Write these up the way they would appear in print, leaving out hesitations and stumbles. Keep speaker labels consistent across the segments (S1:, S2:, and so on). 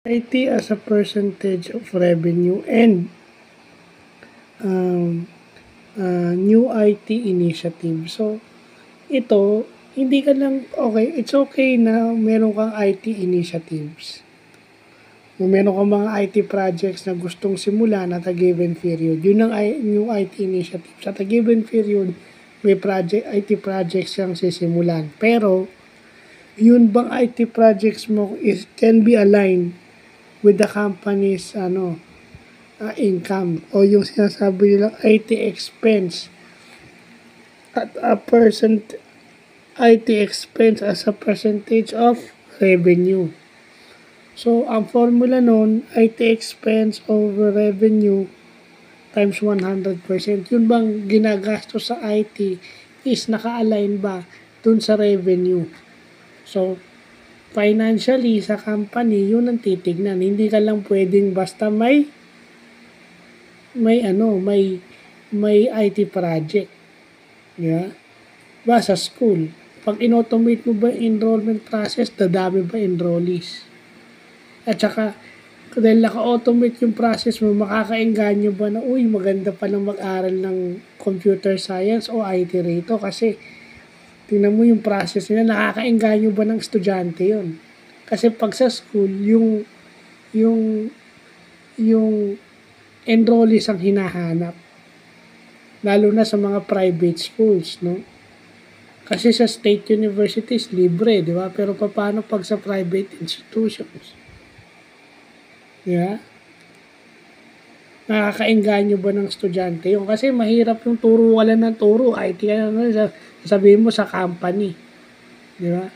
S1: IT as a percentage of revenue and um, new IT initiative. So, ito, hindi ka lang, okay, it's okay na meron kang IT initiatives. Kung meron kang mga IT projects na gustong simulan at a given period, yun ang new IT initiatives. At a given period, may IT projects siyang sisimulan. Pero, yun bang IT projects mo can be aligned with the company's income o yung sinasabi nilang IT expense at a IT expense as a percentage of revenue. So, ang formula nun, IT expense over revenue times 100%. Yun bang ginagastos sa IT is naka-align ba dun sa revenue? So, financially sa company, yun ang titignan. Hindi ka lang pwedeng basta may IT project. Yeah? Ba sa school, pag in-automate mo ba yung enrollment process, dadami ba enrollees? At saka, dahil naka-automate yung process mo, makakaengganyo ba na, uy, maganda palang mag-aral ng computer science o IT rito kasi tingnan mo yung process nila, nakakaengganyo ba ng estudyante yun? Kasi pag sa school, yung enrollees ang hinahanap. Lalo na sa mga private schools, no? Kasi sa state universities, libre, di ba? Pero paano pag sa private institutions? Yeah? Nakakaengganyo ba ng estudyante yun? Kasi mahirap yung turo, wala ng turo. IT, sabihin mo sa company. Di ba?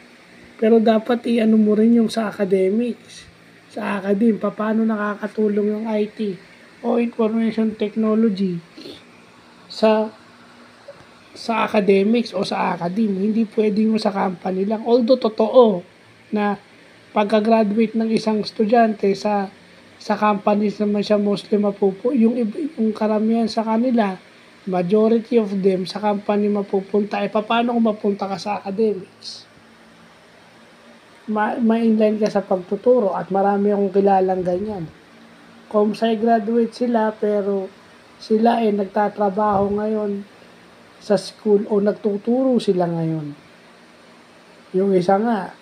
S1: Pero dapat i-ano mo rin yung sa academics. Sa academe, paano nakakatulong yung IT o information technology sa academics o sa academe. Hindi pwedeng mo sa company lang. Although totoo na pagka-graduate ng isang estudyante sa companies naman siya mostly yung karamihan sa kanila, majority of them sa company mapupunta. Paano kung mapunta ka sa academics? Ma-inline ka sa pagtuturo at marami akong kilalang ganyan. Comsci graduate sila pero sila nagtatrabaho ngayon sa school o nagtuturo sila ngayon. Yung isa nga,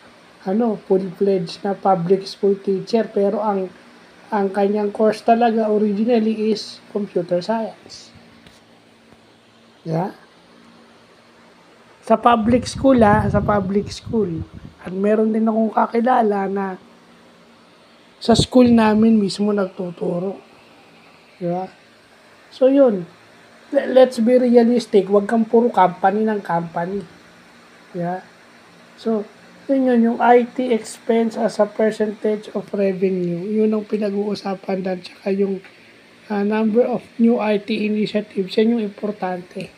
S1: full-fledged na public school teacher pero ang kanyang course talaga originally is computer science. Yeah? Sa public school. At meron din akong kakilala na sa school namin mismo nagtuturo. Diba? So yun, let's be realistic, wag kang puro company ng company. Yeah? So, yun yung IT expense as a percentage of revenue. Yun ang pinag-uusapan dan tsaka yung number of new IT initiatives. Yan yung importante.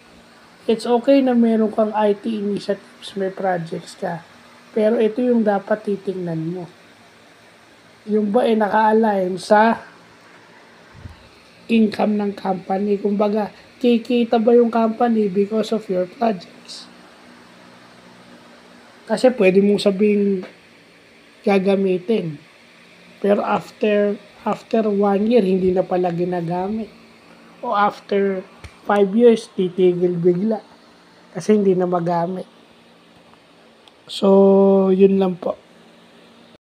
S1: It's okay na meron kang IT initiatives, may projects ka. Pero ito yung dapat titingnan mo. Yung ba naka-align sa income ng company? Kumbaga, kikita ba yung company because of your projects? Kasi pwede mong sabing gagamitin. Pero after 1 year, hindi na pala ginagamit. O after 5 years, titigil bigla. Kasi hindi na magamit. So, yun lang po.